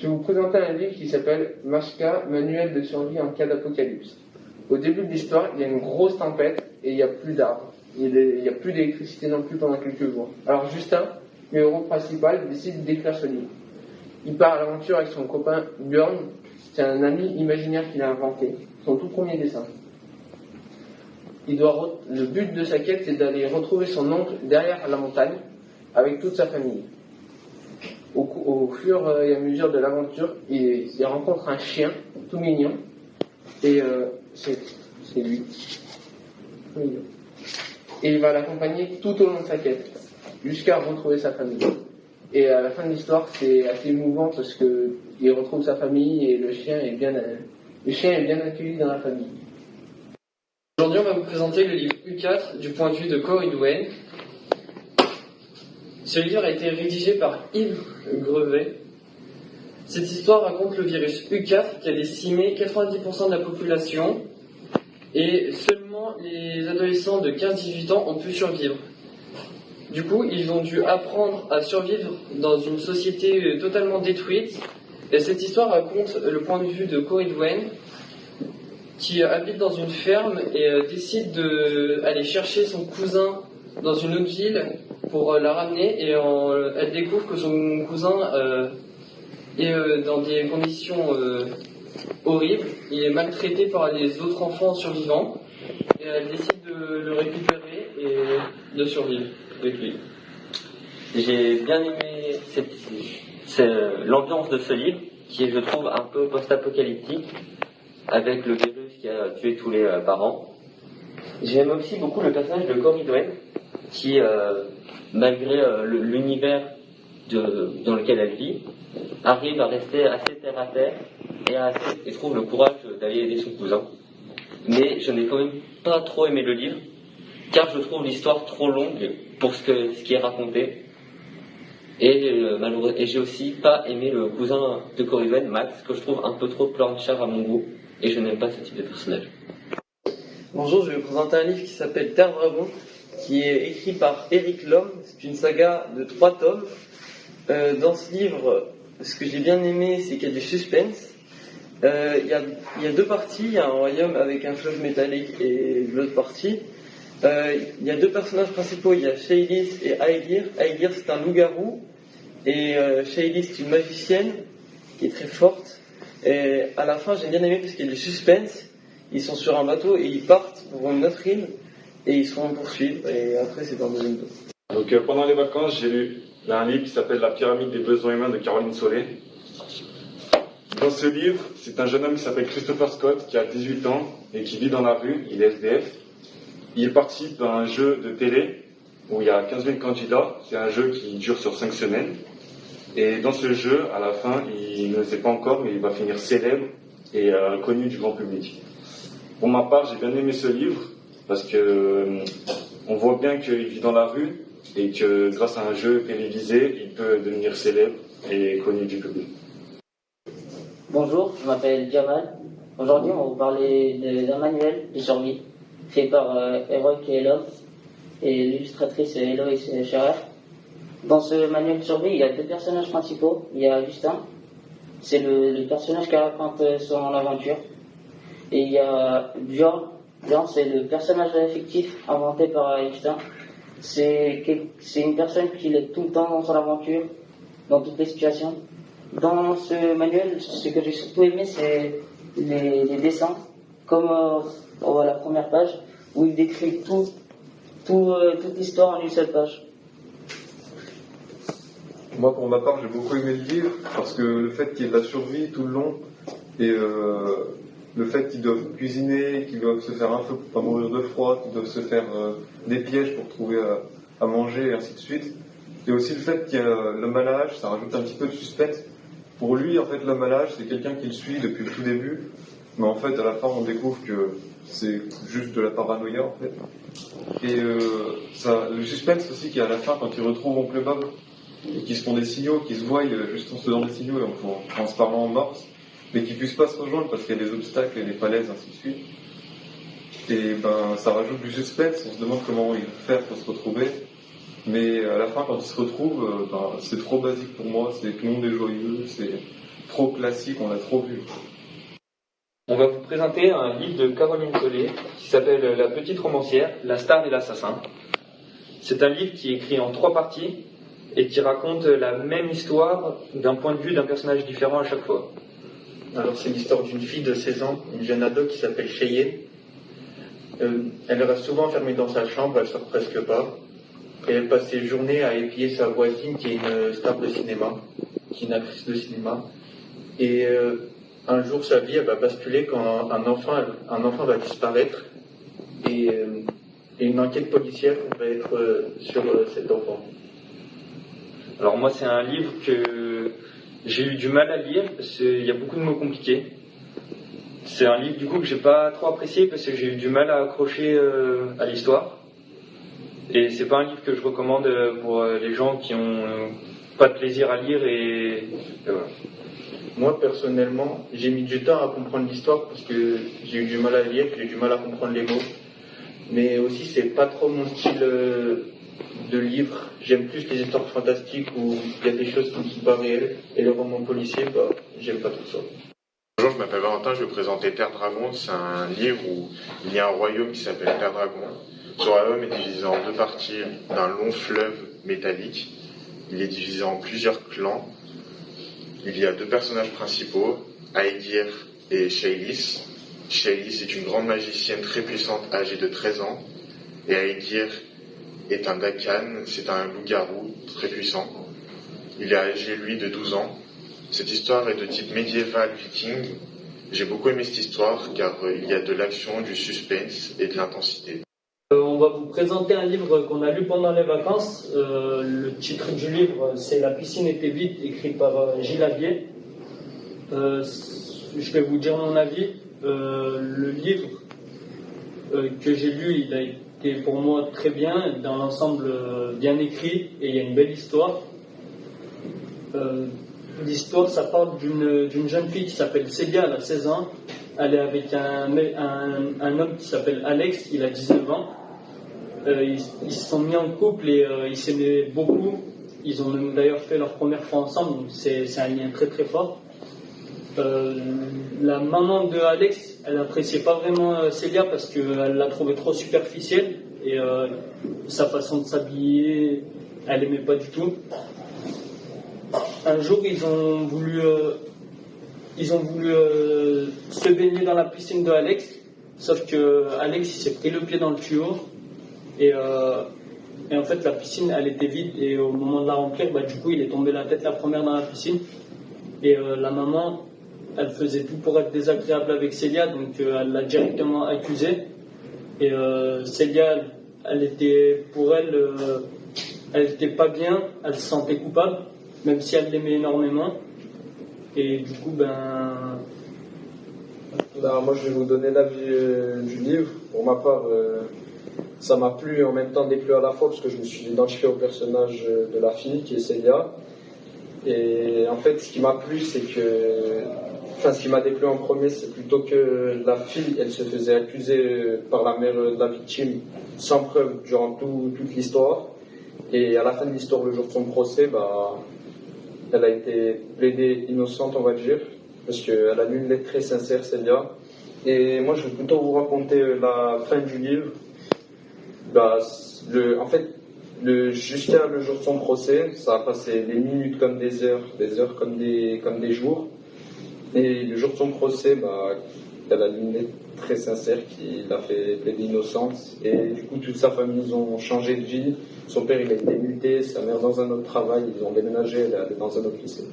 Je vais vous présenter un livre qui s'appelle Mashka, manuel de survie en cas d'apocalypse. Au début de l'histoire, il y a une grosse tempête et il n'y a plus d'arbres. Il n'y a plus d'électricité non plus pendant quelques jours. Alors Justin, le héros principal, décide d'écrire ce livre. Il part à l'aventure avec son copain Björn, c'est un ami imaginaire qu'il a inventé, son tout premier dessin. Le but de sa quête, c'est d'aller retrouver son oncle derrière la montagne, avec toute sa famille. Au fur et à mesure de l'aventure, il rencontre un chien tout mignon, et c'est lui. Et il va l'accompagner tout au long de sa quête, jusqu'à retrouver sa famille. Et à la fin de l'histoire, c'est assez émouvant parce qu'il retrouve sa famille et le chien est bien accueilli dans la famille. Aujourd'hui, on va vous présenter le livre U4 du point de vue de Cory Duane. Ce livre a été rédigé par Yves Grevet. Cette histoire raconte le virus U4 qui a décimé 90% de la population et seulement les adolescents de 15-18 ans ont pu survivre. Du coup, ils ont dû apprendre à survivre dans une société totalement détruite. Et cette histoire raconte le point de vue de Cory Duane, qui habite dans une ferme et décide d'aller chercher son cousin dans une autre ville pour la ramener. Et elle découvre que son cousin est dans des conditions horribles. Il est maltraité par les autres enfants survivants. Et elle décide de le récupérer et de survivre avec lui. J'ai bien aimé l'ambiance de ce livre, qui est, je trouve, un peu post-apocalyptique, avec le virus qui a tué tous les parents. J'aime aussi beaucoup le personnage de Cory Duane, qui, malgré l'univers dans lequel elle vit, arrive à rester assez terre à terre et trouve le courage d'aller aider son cousin. Mais je n'ai quand même pas trop aimé le livre, car je trouve l'histoire trop longue pour ce qui est raconté. Et j'ai aussi pas aimé le cousin de Cory Duane, Max, que je trouve un peu trop planchard à mon goût, et je n'aime pas ce type de personnage. Bonjour, je vais vous présenter un livre qui s'appelle Terre Dragon, qui est écrit par Eric Lhomme. C'est une saga de 3 tomes. Dans ce livre, ce que j'ai bien aimé, c'est qu'il y a du suspense. Il y a 2 parties. Il y a un royaume avec un fleuve métallique et l'autre partie. Il y a 2 personnages principaux. Il y a Shaylis et Aegir. Aegir, c'est un loup-garou. Et Shaylis, c'est une magicienne qui est très forte. Et à la fin, j'ai bien aimé parce qu'il y a du suspense. Ils sont sur un bateau et ils partent pour une autre île. Et ils se font poursuivre. Et après, c'est dans le deuxième tome. Donc pendant les vacances, j'ai lu un livre qui s'appelle La pyramide des besoins humains de Caroline Solé. Dans ce livre, c'est un jeune homme qui s'appelle Christopher Scott, qui a 18 ans et qui vit dans la rue. Il est SDF. Il participe à un jeu de télé où il y a 15 000 candidats. C'est un jeu qui dure sur 5 semaines. Et dans ce jeu, à la fin, il ne le sait pas encore, mais il va finir célèbre et connu du grand public. Pour ma part, j'ai bien aimé ce livre parce que on voit bien qu'il vit dans la rue et que grâce à un jeu télévisé, il peut devenir célèbre et connu du public. Bonjour, je m'appelle Jamal. Aujourd'hui, on va vous parler d'un manuel de survie fait par Eric Lhomme et l'illustratrice Héloïse Scherer. Dans ce manuel de survie, il y a 2 personnages principaux. Il y a Justin, c'est le personnage qui raconte son aventure. Et il y a Björn. Björn, c'est le personnage fictif inventé par Justin. C'est une personne qui est tout le temps dans son aventure, dans toutes les situations. Dans ce manuel, ce que j'ai surtout aimé, c'est les dessins, comme à la première page, où il décrit toute l'histoire en une seule page. Moi, pour ma part, j'ai beaucoup aimé le livre, parce que le fait qu'il y ait de la survie tout le long, et le fait qu'ils doivent cuisiner, qu'ils doivent se faire un feu pour pas mourir de froid, qu'ils doivent se faire des pièges pour trouver à manger, et ainsi de suite. Et aussi le fait qu'il y a l'homme à la hache, ça rajoute un petit peu de suspense. Pour lui, en fait, l'homme à la hache, c'est quelqu'un qui le suit depuis le tout début, mais en fait, à la fin, on découvre que c'est juste de la paranoïa, en fait. Et le suspense aussi qu'il y a à la fin, quand ils retrouvent Oncle Bob, et qu'ils se font des signaux, qu'ils se voient juste en se faisant des signaux, et en se parlant en morse, mais qu'ils puissent pas se rejoindre parce qu'il y a des obstacles et des falaises, ainsi de suite. Et ça rajoute du suspense, on se demande comment ils vont faire pour se retrouver. Mais à la fin, quand ils se retrouvent, c'est trop basique pour moi, c'est tout le monde est joyeux, trop classique, on l'a trop vu. On va vous présenter un livre de Caroline Solé qui s'appelle La petite romancière, la star et l'assassin. C'est un livre qui est écrit en 3 parties et qui raconte la même histoire d'un point de vue d'un personnage différent à chaque fois. Alors c'est l'histoire d'une fille de 16 ans, une jeune ado qui s'appelle Cheyenne. Elle reste souvent enfermée dans sa chambre, elle sort presque pas. Et elle passe ses journées à épier sa voisine qui est une star de cinéma, qui est une actrice de cinéma. Et un jour sa vie elle va basculer quand un enfant va disparaître et une enquête policière va être sur cet enfant. Alors moi c'est un livre que j'ai eu du mal à lire parce qu'il y a beaucoup de mots compliqués. C'est un livre du coup que j'ai pas trop apprécié parce que j'ai eu du mal à accrocher à l'histoire. Et c'est pas un livre que je recommande pour les gens qui ont pas de plaisir à lire et voilà. Moi personnellement, j'ai mis du temps à comprendre l'histoire parce que j'ai eu du mal à lire, j'ai eu du mal à comprendre les mots. Mais aussi c'est pas trop mon style de livre. J'aime plus les histoires fantastiques où il y a des choses qui ne sont pas réelles. Et le roman policier, j'aime pas tout ça. Bonjour, je m'appelle Valentin, je vais vous présenter Terre Dragon. C'est un livre où il y a un royaume qui s'appelle Terre Dragon. Ce royaume est divisé en 2 parties d'un long fleuve métallique. Il est divisé en plusieurs clans. Il y a 2 personnages principaux, Aegir et Shaylis. Shaylis est une grande magicienne très puissante âgée de 13 ans. Et Aegir est un Dakan, c'est un loup-garou très puissant. Il est âgé, lui, de 12 ans. Cette histoire est de type médiéval viking. J'ai beaucoup aimé cette histoire car il y a de l'action, du suspense et de l'intensité. On va vous présenter un livre qu'on a lu pendant les vacances. Le titre du livre, c'est La piscine était vide, écrit par Gilles Avier. Je vais vous dire mon avis. Le livre que j'ai lu, il a été pour moi très bien, dans l'ensemble bien écrit, et il y a une belle histoire. L'histoire, ça parle d'une jeune fille qui s'appelle Célia, elle a 16 ans. Elle est avec un homme qui s'appelle Alex, il a 19 ans. Ils se sont mis en couple et ils s'aimaient beaucoup. Ils ont même d'ailleurs fait leur première fois ensemble, donc c'est un lien très très fort. La maman de Alex, elle appréciait pas vraiment Célia parce qu'elle l'a trouvée trop superficielle et sa façon de s'habiller, elle aimait pas du tout. Un jour, ils ont voulu se baigner dans la piscine de Alex, sauf que Alex il s'est pris le pied dans le tuyau et en fait la piscine elle était vide et au moment de la remplir, du coup il est tombé la tête la première dans la piscine et la maman elle faisait tout pour être désagréable avec Célia, donc elle l'a directement accusée et Célia elle était pour elle était pas bien, elle se sentait coupable même si elle l'aimait énormément. Et du coup, moi, je vais vous donner l'avis du livre. Pour ma part, ça m'a plu et en même temps déplu à la fois parce que je me suis identifié au personnage de la fille qui est Célia. Et en fait, ce qui m'a plu, c'est que... Enfin, ce qui m'a déplu en premier, c'est plutôt que la fille, elle se faisait accuser par la mère de la victime sans preuve durant toute l'histoire. Et à la fin de l'histoire, le jour de son procès, elle a été plaidée innocente, on va dire, parce qu'elle a lu une lettre très sincère, Célia. Et moi, je vais plutôt vous raconter la fin du livre. Jusqu'à le jour de son procès, ça a passé des minutes comme des heures comme des jours. Et le jour de son procès, elle a lu une lettre très sincère qui l'a fait plaider innocence. Et du coup, toute sa famille, ils ont changé de vie. Son père, il a été muté, sa mère dans un autre travail, ils ont déménagé, elle est allée dans un autre lycée.